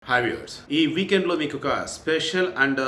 Hi viewers, ఈ వీకెండ్లో మీకు ఒక స్పెషల్ అండ్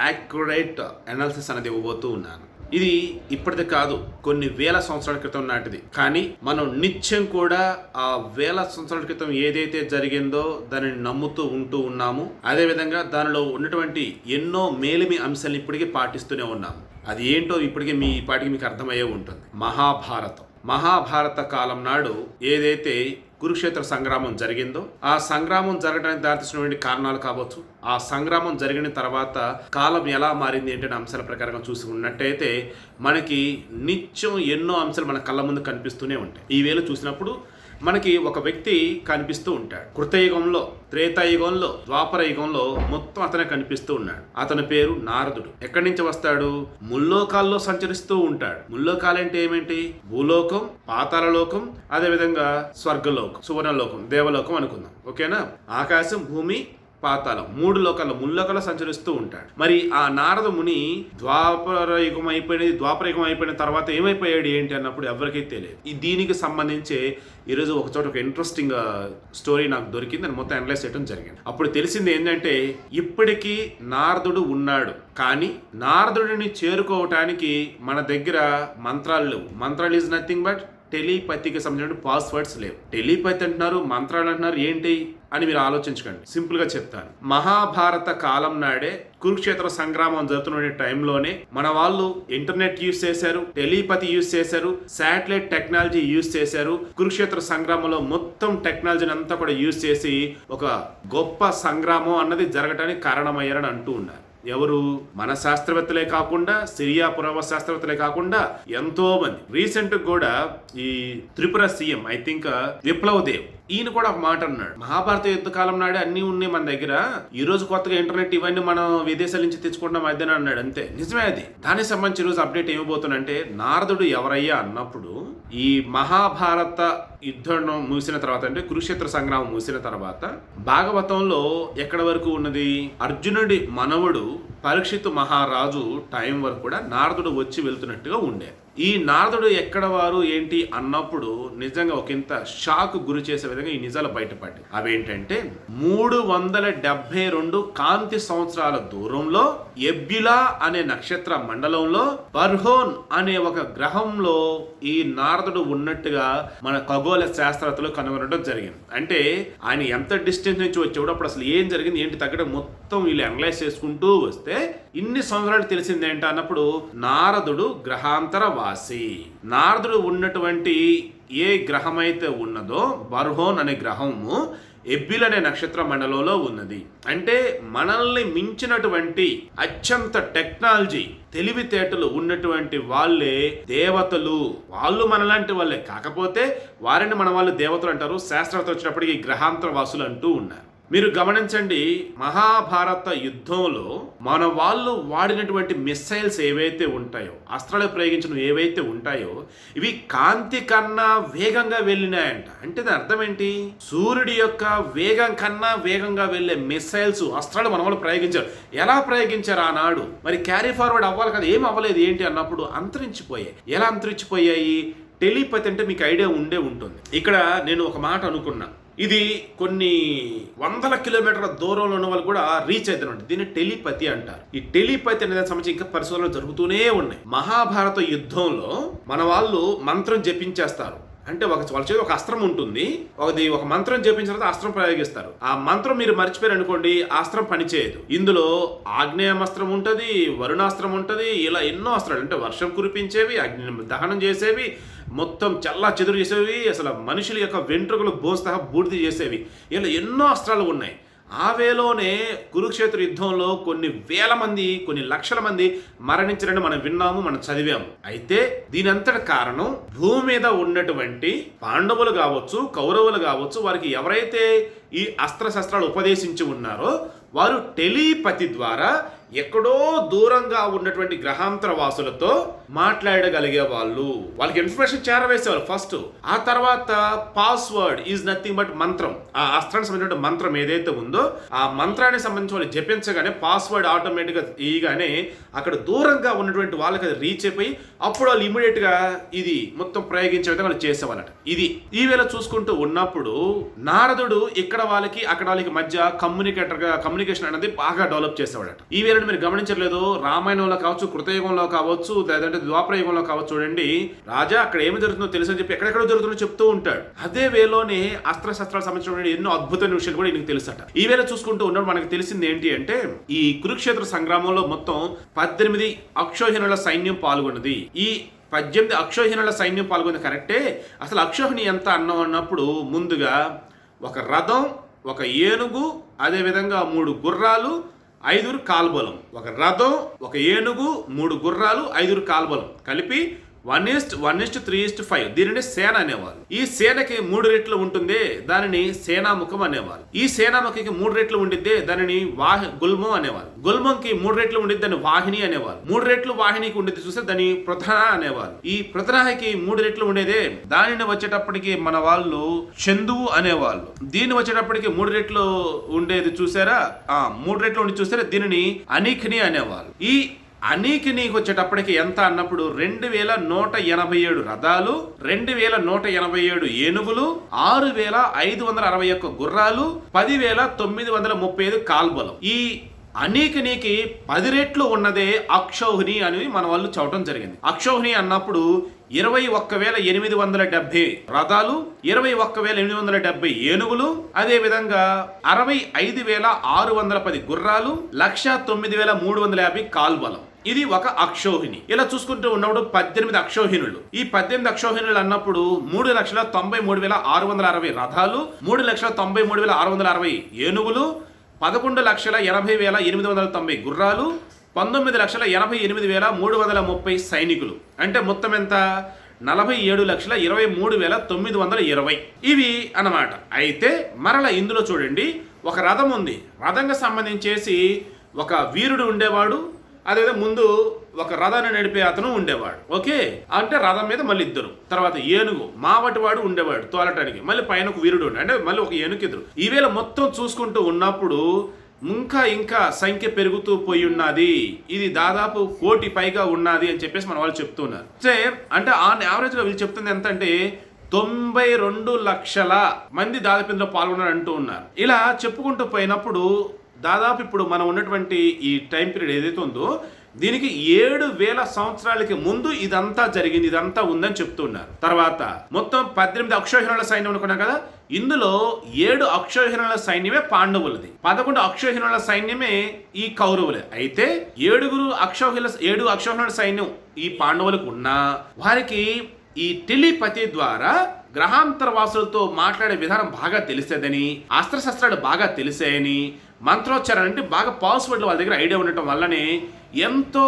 యాక్యురేట్ అనాలిసిస్ అనేది ఇవ్వబోతూ ఉన్నాను. ఇది ఇప్పటిది కాదు, కొన్ని వేల సంవత్సరాల క్రితం నాటిది. కానీ మనం నిత్యం కూడా ఆ వేల సంవత్సరాల క్రితం ఏదైతే జరిగిందో దానిని నమ్ముతూ ఉంటూ ఉన్నాము. అదేవిధంగా దానిలో ఉన్నటువంటి ఎన్నో మేలిమి అంశాలను ఇప్పటికీ పాటిస్తూనే ఉన్నాము. అది ఏంటో ఇప్పటికీ మీకు అర్థమయ్యే ఉంటుంది. మహాభారత కాలం నాడు ఏదైతే కురుక్షేత్ర సంగ్రామం జరిగిందో, ఆ సంగ్రామం జరగడానికి దారితీసినటువంటి కారణాలు కావచ్చు, ఆ సంగ్రామం జరిగిన తర్వాత కాలం ఎలా మారింది ఏంటనే అంశాల ప్రకారంగా చూసి ఉన్నట్టయితే మనకి నిత్యం ఎన్నో అంశాలు మన కళ్ళ ముందు కనిపిస్తూనే ఉంటాయి. ఈ వేళ చూసినప్పుడు మనకి ఒక వ్యక్తి కనిపిస్తూ ఉంటాడు. కృతయుగంలో, త్రేతాయుగంలో, ద్వాపర యుగంలో మొత్తం అతనే కనిపిస్తూ ఉన్నాడు. అతని పేరు నారదుడు. ఎక్కడి నుంచి వస్తాడు? ముల్లోకాల్లో సంచరిస్తూ ఉంటాడు. ముల్లోకాలు అంటే ఏమేంటి? భూలోకం, పాతాళలోకం, అదేవిధంగా స్వర్గలోకం, సువర్ణలోకం, దేవలోకం అనుకుందాం. ఓకేనా? ఆకాశం, భూమి, పాతాళం, మూడు లోకాల్లో, ముల్లోకాల్లో సంచరిస్తూ ఉంటాడు. మరి ఆ నారద ముని ద్వాపర యుగం అయిపోయిన తర్వాత ఏమైపోయాడు ఏంటి అన్నప్పుడు ఎవరికీ తెలియదు. దీనికి సంబంధించి ఈరోజు ఒకచోట ఒక ఇంట్రెస్టింగ్ స్టోరీ నాకు దొరికింది. దాన్ని మొత్తం అనలైజ్ చేయడం జరిగింది. అప్పుడు తెలిసింది ఏంటంటే ఇప్పటికీ నారదుడు ఉన్నాడు, కానీ నారదుడిని చేరుకోవటానికి మన దగ్గర మంత్రాలు లేవు. మంత్రాలు ఈజ్ నథింగ్ బట్ టెలిపతికి సంబంధించిన పాస్వర్డ్స్ లేవు. టెలిపతి అంటున్నారు, మంత్రాలు అంటున్నారు, ఏంటి అని మీరు ఆలోచించకండి. సింపుల్ గా చెప్తాను. మహాభారత కాలం నాడే కురుక్షేత్ర సంగ్రామం జరుగుతున్న టైంలోనే మన వాళ్ళు ఇంటర్నెట్ యూజ్ చేశారు, టెలిపతి యూజ్ చేశారు, శాటిలైట్ టెక్నాలజీ యూజ్ చేశారు. కురుక్షేత్ర సంగ్రామంలో మొత్తం టెక్నాలజీని అంతా కూడా యూజ్ చేసి ఒక గొప్ప సంగ్రామం అన్నది జరగడానికి కారణమయ్యారని అంటూ ఉన్నారు. ఎవరు? మన శాస్త్రవేత్తలే కాకుండా, సిరియా పురావ శాస్త్రవేత్తలే కాకుండా ఎంతో మంది. రీసెంట్ కూడా ఈ Tripura CM I think Biplab Deb, ఈయన కూడా ఒక మాట అన్నాడు. మహాభారత యుద్ధ కాలం నాడే అన్ని ఉన్నాయి మన దగ్గర, ఈ రోజు కొత్తగా ఇంటర్నెట్ ఇవన్నీ మనం విదేశాల నుంచి తెచ్చుకుంటాం అదేనా అన్నాడు. అంతే, నిజమే అది. దానికి సంబంధించి ఈరోజు అప్డేట్ ఏమిపోతుందంటే, నారదుడు ఎవరయ్యా అన్నప్పుడు ఈ మహాభారత యుద్ధం ముగిసిన తర్వాత, అంటే కురుక్షేత్ర సంగ్రామం ముగిసిన తర్వాత భాగవతంలో ఎక్కడ వరకు ఉన్నది? అర్జునుడి మనవడు పరీక్షిత్ మహారాజు టైం వరకు కూడా నారదుడు వచ్చి వెళ్తున్నట్టుగా ఉండే. ఈ నారదుడు ఎక్కడ వారు ఏంటి అన్నప్పుడు నిజంగా ఒకంత షాక్ గురి చేసే విధంగా ఈ నిజాలు బయటపడ్డాయి. అవేంటంటే 372 కాంతి సంవత్సరాల దూరంలో ఎబ్యులా అనే నక్షత్ర మండలంలో బర్హోన్ అనే ఒక గ్రహంలో ఈ నారదుడు ఉన్నట్టుగా మన ఖగోళ శాస్త్రవేత్తలు కనుగొనడం జరిగింది. అంటే ఆయన ఎంత డిస్టెన్స్ నుంచి వచ్చేవాడు, అప్పుడు అసలు ఏం జరిగింది ఏంటి తగ్గడం మొత్తం వీళ్ళు అనలైజ్ చేసుకుంటూ వస్తే ఇన్ని సంవత్సరాలు తెలిసింది ఏంటి అన్నప్పుడు నారదుడు గ్రహాంతర వాసి. నారదుడు ఉన్నటువంటి ఏ గ్రహమైతే ఉన్నదో బర్హోన్ అనే గ్రహము ఎబ్బిల్ అనే నక్షత్ర మండలంలో ఉన్నది. అంటే మనల్ని మించినటువంటి అత్యంత టెక్నాలజీ, తెలివితేటలు ఉన్నటువంటి వాళ్ళే దేవతలు. వాళ్ళు మనలాంటి వాళ్ళే, కాకపోతే వారిని మన వాళ్ళు దేవతలు అంటారు. శాస్త్రవేత్త వచ్చినప్పటికీ గ్రహాంతర వాసులు అంటూ ఉన్నారు. మీరు గమనించండి, మహాభారత యుద్ధంలో మన వాళ్ళు వాడినటువంటి మిస్సైల్స్ ఏవైతే ఉంటాయో, అస్త్రాలు ప్రయోగించిన ఏవైతే ఉంటాయో, ఇవి కాంతి కన్నా వేగంగా వెళ్ళినాయంట. అంటే దాని అర్థం ఏంటి? సూర్యుడి యొక్క వేగం కన్నా వేగంగా వెళ్ళే మిస్సైల్స్, అస్త్రాలు మన వాళ్ళు ప్రయోగించారు. ఎలా ప్రయోగించారు ఆనాడు? మరి క్యారీ ఫార్వర్డ్ అవ్వాలి కదా, ఏం అవ్వలేదు ఏంటి అన్నప్పుడు అంతరించిపోయాయి. ఎలా అంతరించిపోయాయి? టెలిపతి అంటే మీకు ఐడియా ఉండే ఉంటుంది. ఇక్కడ నేను ఒక మాట అనుకున్నా, ఇది కొన్ని వందల కిలోమీటర్ల దూరంలో ఉన్న వాళ్ళు కూడా రీచ్ అవుతారు. దీన్ని టెలిపతి అంటారు. ఈ టెలిపతి అనే దానికి సంబంధించి ఇంకా పరిశోధనలు జరుగుతూనే ఉన్నాయి. మహాభారత యుద్ధంలో మన వాళ్ళు మంత్రం జపించేస్తారు. అంటే వాళ్ళ చేతి ఒక అస్త్రం ఉంటుంది, ఒక మంత్రం జపించిన తర్వాత అస్త్రం ప్రయోగిస్తారు. ఆ మంత్రం మీరు మర్చిపోయారు అనుకోండి, ఆ అస్త్రం పనిచేయదు. ఇందులో ఆగ్నేయమస్త్రం ఉంటది, వరుణాస్త్రం ఉంటది, ఇలా ఎన్నో అస్త్రాలు, అంటే వర్షం కురిపించేవి, అగ్ని దహనం చేసేవి, మొత్తం చల్లా చెదురు చేసేవి, అసలు మనుషుల యొక్క వెంట్రుకలు బోస్తా బూడిద చేసేవి, ఇలా ఎన్నో అస్త్రాలు ఉన్నాయి. ఆ వేలోనే కురుక్షేత్ర యుద్ధంలో కొన్ని వేల మంది, కొన్ని లక్షల మంది మరణించారని మనం విన్నాము, మనం చదివాము. అయితే దీనంతటి కారణం భూమి మీద ఉన్నటువంటి పాండవులు కావచ్చు, కౌరవులు కావచ్చు, వారికి ఎవరైతే ఈ అస్త్రశస్త్రాలు ఉపదేశించి ఉన్నారో వారు టెలిపతి ద్వారా ఎక్కడో దూరంగా ఉన్నటువంటి గ్రహాంతర వాసులతో మాట్లాడగలిగే వాళ్ళు, వాళ్ళకి ఇన్ఫర్మేషన్ చేరవేసేవాళ్ళు ఫస్ట్. ఆ తర్వాత పాస్వర్డ్ ఈజ్ నథింగ్ బట్ మంత్రం. ఆ అస్త్రానికి సంబంధించిన మంత్రం ఏదైతే ఉందో ఆ మంత్రానికి సంబంధించి వాళ్ళు జపించగానే పాస్వర్డ్ ఆటోమేటిక్గా ఇయగానే అక్కడ దూరంగా ఉన్నటువంటి వాళ్ళకి అది రీచ్ అయిపోయి అప్పుడు వాళ్ళు ఇమీడియట్ గా ఇది మొత్తం ప్రయోగించే విధంగా వాళ్ళు చేసేవాళ్ళట. ఇది ఈ వేళ చూసుకుంటూ ఉన్నప్పుడు నారదుడు ఇక్కడ వాళ్ళకి అక్కడ వాళ్ళకి మధ్య కమ్యూనికేషన్ అనేది బాగా డెవలప్ చేసేవాడట. ఈ వేళ మీరు గమనించలేదు, రామాయణంలో కావచ్చు, కృతయుగంలో కావచ్చు, లేదంటే ద్వాపర యుగంలో కావచ్చు, చూడండి రాజా అక్కడ ఏమి జరుగుతుందో తెలుసు అని చెప్పి ఎక్కడెక్కడ జరుగుతుందో చెప్తూ ఉంటాడు. అదే వేలోనే అస్త్రశస్త్రాలకు సంబంధించిన ఎన్నో అద్భుతమైన విషయాలు కూడా ఈయనకు తెలుసట. ఈ వేళ చూసుకుంటూ ఉన్నప్పుడు మనకు తెలిసింది ఏంటి అంటే ఈ కురుక్షేత్ర సంగ్రామంలో మొత్తం 18 అక్షోహిణుల సైన్యం పాల్గొన్నది. ఈ 18 అక్షోహిణుల సైన్యం పాల్గొంది కరెక్టే. అసలు అక్షోహిణి ఎంత అన్నప్పుడు ముందుగా ఒక రథం, ఒక ఏనుగు, అదేవిధంగా 3 గుర్రాలు, 5 కాల్బలం. ఒక రథం, ఒక ఏనుగు, 3 గుర్రాలు, 5 కాల్బలం కలిపి 1:3:5 దీనిని సేన అనేవాళ్ళు. ఈ సేనకి 3 రెట్లు ఉంటుంది, దానిని సేనాముఖం అనేవాళ్ళు. ఈ సేనాముఖికి 3 రెట్లు ఉండిద్దే దానిని గుల్మం అనేవాళ్ళు. గుల్మంకి 3 రెట్లు ఉండిద్ది దాన్ని వాహిని అనేవాళ్ళు. 3 రెట్లు వాహినికి ఉండిద్ది చూస్తే దాన్ని ప్రధాన అనేవాళ్ళు. ఈ ప్రధానకి 3 రెట్లు ఉండేదే దానిని వచ్చేటప్పటికి మన వాళ్ళు చందువు అనేవాళ్ళు. దీన్ని వచ్చేటప్పటికి 3 రెట్లు ఉండేది చూసారా, 3 రెట్లు ఉండి చూసారా, దీనిని అనీఖిని అనేవాళ్ళు. ఈ అనీకినీకి వచ్చేటప్పటికి ఎంత అన్నప్పుడు 2187 రథాలు, 2187 ఏనుగులు, 6561 గుర్రాలు, 10,935 కాల్బలం. ఈ అనీకినీకి 10 రెట్లు ఉన్నదే అక్షౌహిణి అని మన వాళ్ళు చెప్పడం జరిగింది. అక్షౌహిణి అన్నప్పుడు 21,870 రథాలు, 21,870 ఏనుగులు, అదే విధంగా 65,610 గుర్రాలు, 109,350 కాల్బలం. ఇది ఒక అక్షౌహిణి. ఇలా చూసుకుంటూ ఉన్నప్పుడు 18 అక్షౌహిణులు. ఈ 18 అక్షౌహిణులు అన్నప్పుడు 3,93,660 రథాలు, 3,93,660 ఏనుగులు, 11,80,890 గుర్రాలు, 19,88,330 సైనికులు. అంటే మొత్తం ఎంత? 47,23,920 ఇవి అన్నమాట. అయితే మరల ఇందులో చూడండి, ఒక రథం ఉంది. రథంగా సంబంధించేసి ఒక వీరుడు ఉండేవాడు, అదేవిధంగా ముందు ఒక రథాన్ని నడిపే అతను ఉండేవాడు. ఓకే, అంటే రథం మీద మళ్ళీ ఇద్దరు. తర్వాత ఏనుగు మావటి వాడు ఉండేవాడు తోలటానికి, మళ్ళీ పైన ఒక వీరుడు ఉండే, అంటే మళ్ళీ ఒక ఏనుగు ఇద్దరు. ఈవేళ మొత్తం చూసుకుంటూ ఉన్నప్పుడు ఇంకా సంఖ్య పెరుగుతూ పోయి ఉన్నది. ఇది దాదాపు 1 కోటి పైగా ఉన్నది అని చెప్పేసి మన వాళ్ళు చెప్తున్నారు. అంటే ఆన్ యావరేజ్ గా వీళ్ళు చెప్తుంది ఎంత అంటే 92 లక్షల మంది దాదాపు ఇందులో పాల్గొన్నారు అంటూ ఉన్నారు. ఇలా చెప్పుకుంటూ పోయినప్పుడు దాదాపు ఇప్పుడు మనం ఉన్నటువంటి ఈ టైం పీరియడ్ ఏదైతే ఉందో దీనికి 7,000 సంవత్సరాలకి ముందు ఇదంతా జరిగింది, ఇదంతా ఉందని చెప్తున్నారు. తర్వాత మొత్తం 18 అక్షౌహిణుల సైన్యం అనుకున్నాం కదా, ఇందులో 7 అక్షౌహిణుల సైన్యమే పాండవులది, 11 అక్షౌహిణుల సైన్యమే ఈ కౌరవులే. అయితే 7 అక్షౌహిణుల సైన్యం ఈ పాండవులకు ఉన్నా వారికి ఈ టెలిపతి ద్వారా గ్రహాంతర వాసులతో మాట్లాడే విధానం బాగా తెలిసేదని, అస్త్రశస్త్రాలు బాగా తెలిసాయని, మంత్రోచ్చారణ అంటే బాగా పాస్వర్డ్లు వాళ్ళ దగ్గర ఐడియా ఉండటం వల్లనే ఎంతో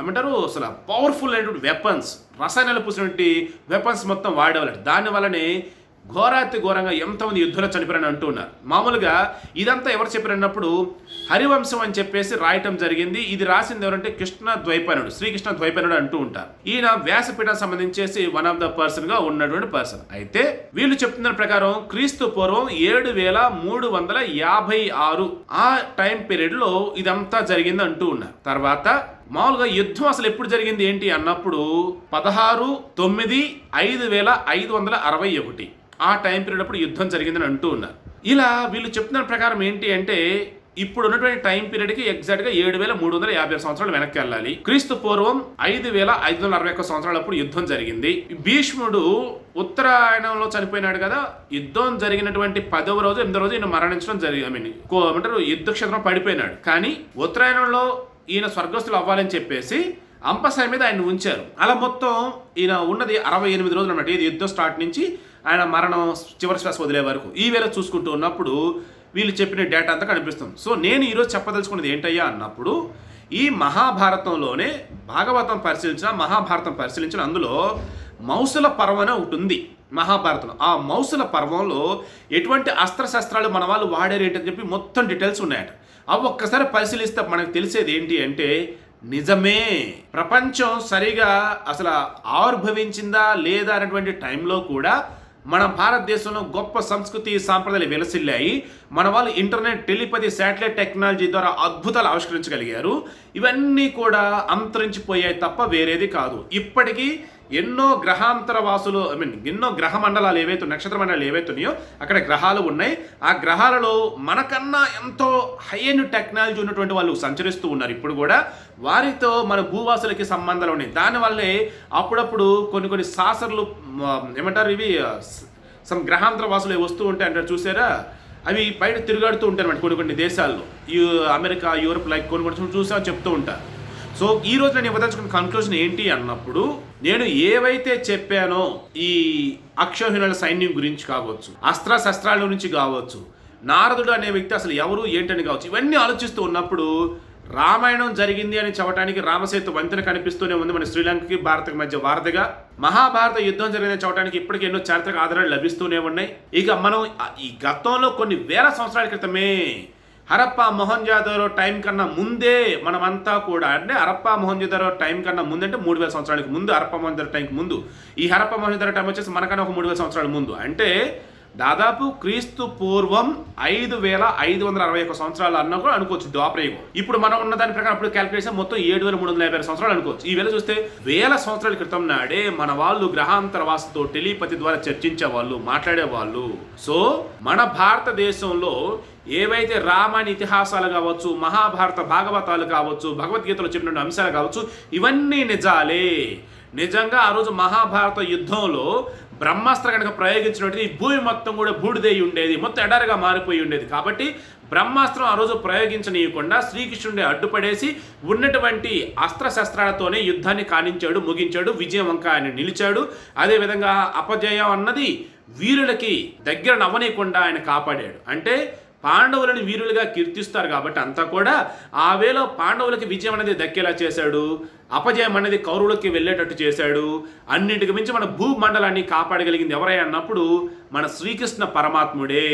ఏమంటారు అసలు పవర్ఫుల్ అయినటువంటి వెపన్స్, రసాయనాలు పూసినటువంటి వెపన్స్ మొత్తం వాడేవాళ్ళు. దానివల్లనే ఘోరంగా ఎంతమంది యుద్ధంలో చనిపోయారని అంటూ ఉన్నారు. మామూలుగా ఇదంతా ఎవరు చెప్పారన్నప్పుడు హరివంశం అని చెప్పేసి రాయటం జరిగింది. ఇది రాసింది ఎవరంటే శ్రీకృష్ణ ద్వైపాయనుడు అంటూ ఉంటారు. ఈయన వ్యాసపీఠానికి సంబంధించేసి వన్ ఆఫ్ ద పర్సన్ గా ఉన్నటువంటి పర్సన్. అయితే వీళ్ళు చెప్తున్న ప్రకారం క్రీస్తు పూర్వం 7,356 ఆ టైం పీరియడ్ లో ఇదంతా జరిగింది అంటూ ఉన్నారు. తర్వాత మామూలుగా యుద్ధం అసలు ఎప్పుడు జరిగింది ఏంటి అన్నప్పుడు 16/9/5561 ఆ టైం పీరియడ్ అప్పుడు యుద్ధం జరిగిందని అంటూ ఉన్నారు. ఇలా వీళ్ళు చెప్తున్న ప్రకారం ఏంటి అంటే ఇప్పుడు ఉన్నటువంటి టైం పీరియడ్కి ఎగ్జాక్ట్గా 7,350 సంవత్సరాలు వెనక్కి వెళ్ళాలి. క్రీస్తు పూర్వం 5,561 సంవత్సరాలప్పుడు యుద్ధం జరిగింది. భీష్ముడు ఉత్తరాయణంలో చనిపోయినాడు కదా, యుద్ధం జరిగినటువంటి 10వ రోజు 8వ రోజు ఈయన మరణించడం జరిగింది. యుద్ధ క్షేత్రం పడిపోయినాడు. కానీ ఉత్తరాయణంలో ఈయన స్వర్గస్థులు అవ్వాలని చెప్పేసి అంపసాయ మీద ఆయన ఉంచారు. అలా మొత్తం ఈయన ఉన్నది 68 రోజులు అన్నమాట. ఇది యుద్ధం స్టార్ట్ నుంచి ఆయన మరణం చివరి శ్వాస వదిలే వరకు. ఈ వేళ చూసుకుంటూ ఉన్నప్పుడు వీళ్ళు చెప్పిన డేటా అంతా కనిపిస్తుంది. సో నేను ఈరోజు చెప్పదలుచుకున్నది ఏంటయ్యా అన్నప్పుడు ఈ మహాభారతంలోనే మహాభారతం పరిశీలించిన అందులో మౌసుల పర్వం అనే ఒకటి ఉంది మహాభారతంలో. ఆ మౌసుల పర్వంలో ఎటువంటి అస్త్రశస్త్రాలు మన వాళ్ళు వాడారు ఏంటని చెప్పి మొత్తం డీటెయిల్స్ ఉన్నాయట. అవి ఒక్కసారి పరిశీలిస్తే మనకు తెలిసేది ఏంటి అంటే నిజమే. ప్రపంచం సరిగా అసలు ఆవిర్భవించిందా లేదా అనేటువంటి టైంలో కూడా మన భారతదేశంలో గొప్ప సంస్కృతి సాంప్రదాయాలు వెలసిల్లాయి. మన వాళ్ళు ఇంటర్నెట్, టెలిపతి, శాటిలైట్ టెక్నాలజీ ద్వారా అద్భుతాలు ఆవిష్కరించగలిగారు. ఇవన్నీ కూడా అంతరించిపోయాయి తప్ప వేరేది కాదు. ఇప్పటికీ ఎన్నో గ్రహాంతర వాసులు ఎన్నో గ్రహ మండలాలు ఏవైతే నక్షత్ర మండలాలు ఏవైతే ఉన్నాయో అక్కడ గ్రహాలు ఉన్నాయి. ఆ గ్రహాలలో మనకన్నా ఎంతో హై అండ్ టెక్నాలజీ ఉన్నటువంటి వాళ్ళు సంచరిస్తూ ఉన్నారు. ఇప్పుడు కూడా వారితో మన భూవాసులకి సంబంధాలు ఉన్నాయి. దానివల్లే అప్పుడప్పుడు కొన్ని శాస్త్రలు ఏమంటారు ఇవి సమ్ గ్రహాంతర వాసులు వస్తూ ఉంటాయి అంటారు చూసారా, అవి బయట తిరుగాడుతూ ఉంటారు అన్నమాట కొన్ని దేశాల్లో, అమెరికా, యూరోప్ లైక్ కొన్ని చూసా చెప్తూ ఉంటారు. సో ఈ రోజు నేను ఇవ్వదలుచుకున్న కన్క్లూజన్ ఏంటి అన్నప్పుడు, నేను ఏవైతే చెప్పానో ఈ అక్షోహిణుల సైన్యం గురించి కావచ్చు, శస్త్రాల గురించి కావచ్చు, నారదుడు అనే వ్యక్తి అసలు ఎవరు ఏంటని కావచ్చు, ఇవన్నీ ఆలోచిస్తూ ఉన్నప్పుడు రామాయణం జరిగింది అని చెప్పడానికి రామసేతు వంతెన కనిపిస్తూనే ఉంది మన శ్రీలంకకి భారత్కి మధ్య వారధిగా. మహాభారత యుద్ధం జరిగిందని చెప్పడానికి ఇప్పటికీ ఎన్నో చారిత్రక ఆధారాలు లభిస్తూనే ఉన్నాయి. ఇక మనం ఈ గతంలో కొన్ని వేల సంవత్సరాల క్రితమే హరప్పా మొహంజోదారో టైం కన్నా ముందే మనమంతా కూడా, అంటే హరప్పా మొహంజోదారో టైం కన్నా ముందు అంటే 3000 సంవత్సరాలకు ముందు, హరప్పా మొహంజోదారో టైంకి ముందు, ఈ హరప్పా మొహంజోదారో టైం వచ్చేసి మనకన్నా ఒక 3000 సంవత్సరాల ముందు, అంటే దాదాపు క్రీస్తు పూర్వం 5561 సంవత్సరాలు అన్నా కూడా అనుకోవచ్చు ద్వాపరయుగం. ఇప్పుడు మనం ఉన్న దాని ప్రకారం అప్పుడు క్యాలిక్యులేషన్ మొత్తం 7356 సంవత్సరాలు అనుకోవచ్చు. ఈ వేళ చూస్తే వేల సంవత్సరాల క్రితం నాడే మన వాళ్ళు గ్రహాంతర వాసుతో టెలిపతి ద్వారా చర్చించే వాళ్ళు, మాట్లాడేవాళ్ళు. సో మన భారతదేశంలో ఏవైతే రామాయణ ఇతిహాసాలు కావచ్చు, మహాభారత భాగవతాలు కావచ్చు, భగవద్గీతలో చెప్పిన అంశాలు కావచ్చు, ఇవన్నీ నిజాలే. నిజంగా ఆ రోజు మహాభారత యుద్ధంలో బ్రహ్మాస్త్ర కనుక ప్రయోగించినట్టు ఈ భూమి మొత్తం కూడా బూడిదై ఉండేది, మొత్తం ఎడారిగా మారిపోయి ఉండేది. కాబట్టి బ్రహ్మాస్త్రం ఆ రోజు ప్రయోగించనీయకుండా శ్రీకృష్ణుడి అడ్డుపడేసి ఉన్నటువంటి అస్త్రశస్త్రాలతోనే యుద్ధాన్ని కానించాడు, ముగించాడు, విజయం వంక ఆయన నిలిచాడు. అదేవిధంగా అపజయం అన్నది వీరులకి దగ్గర నవ్వనీయకుండా ఆయన కాపాడాడు. అంటే పాండవులను వీరులుగా కీర్తిస్తారు కాబట్టి అంతా కూడా ఆ వేళ పాండవులకి విజయం అనేది దక్కేలా చేశాడు, అపజయం అనేది కౌరవులకి వెళ్ళేటట్టు చేశాడు. అన్నింటికి మించి మన భూమండలాన్ని కాపాడగలిగింది ఎవరై అన్నప్పుడు మన శ్రీకృష్ణ పరమాత్ముడే.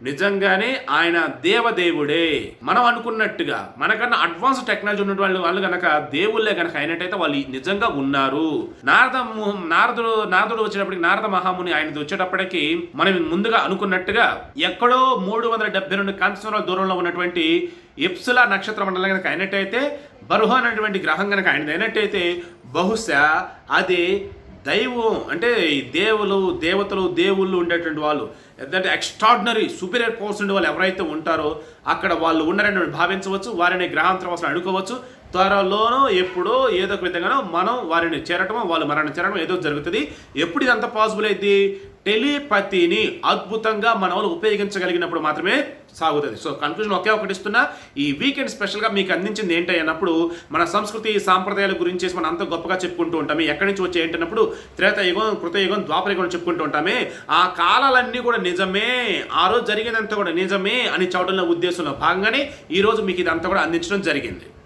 నిజంగానే ఆయన దేవదేవుడే. మనం అనుకున్నట్టుగా మనకన్నా అడ్వాన్స్ టెక్నాలజీ ఉన్నటువంటి వాళ్ళు కనుక దేవుళ్ళే కనుక అయినట్టయితే వాళ్ళు నిజంగా ఉన్నారు. నారదుడు వచ్చేటప్పటికి, నారద మహాముని ఆయన వచ్చేటప్పటికి మనం ముందుగా అనుకున్నట్టుగా ఎక్కడో 372 కాంతి దూరంలో ఉన్నటువంటి ఎప్సులా నక్షత్ర మండలం కనుక అయినట్టయితే, బరుహా అనేటువంటి గ్రహం కనుక ఆయనది అయినట్టయితే, బహుశా అదే దైవం అంటే దేవతలు దేవుళ్ళు ఉండేటువంటి వాళ్ళు, ఎందుకంటే ఎక్స్ట్రాడినరీ సుపీరియర్ పవర్స్ ఉండే వాళ్ళు ఎవరైతే ఉంటారో అక్కడ వాళ్ళు ఉన్నారని భావించవచ్చు. వారిని గ్రహాంతర వాసులు అనుకోవచ్చు. త్వరలోనో ఎప్పుడో ఏదో ఒక విధంగానో మనం వారిని చేరటమో వాళ్ళు మరణం చేరడం ఏదో జరుగుతుంది. ఎప్పుడు ఇదంతా పాసిబుల్ అయింది? టెలిపతిని అద్భుతంగా మన వాళ్ళు ఉపయోగించగలిగినప్పుడు మాత్రమే సాగుతుంది. సో కన్క్లూజన్ ఒకటి ఇస్తున్నా, ఈ వీకెండ్ స్పెషల్గా మీకు అందించింది ఏంటి అన్నప్పుడు మన సంస్కృతి సాంప్రదాయాల గురించి మనం అంత గొప్పగా చెప్పుకుంటూ ఉంటామే. ఎక్కడి నుంచి వచ్చి ఏంటన్నప్పుడు త్రేతాయుగం, కృతయుగం, ద్వాపరయుగం చెప్పుకుంటూ ఉంటామే. ఆ కాలాలన్నీ కూడా నిజమే, ఆ రోజు జరిగేదంతా కూడా నిజమే అని చెప్పడంలో ఉద్దేశంలో భాగంగానే ఈ రోజు మీకు ఇదంతా కూడా అందించడం జరిగింది.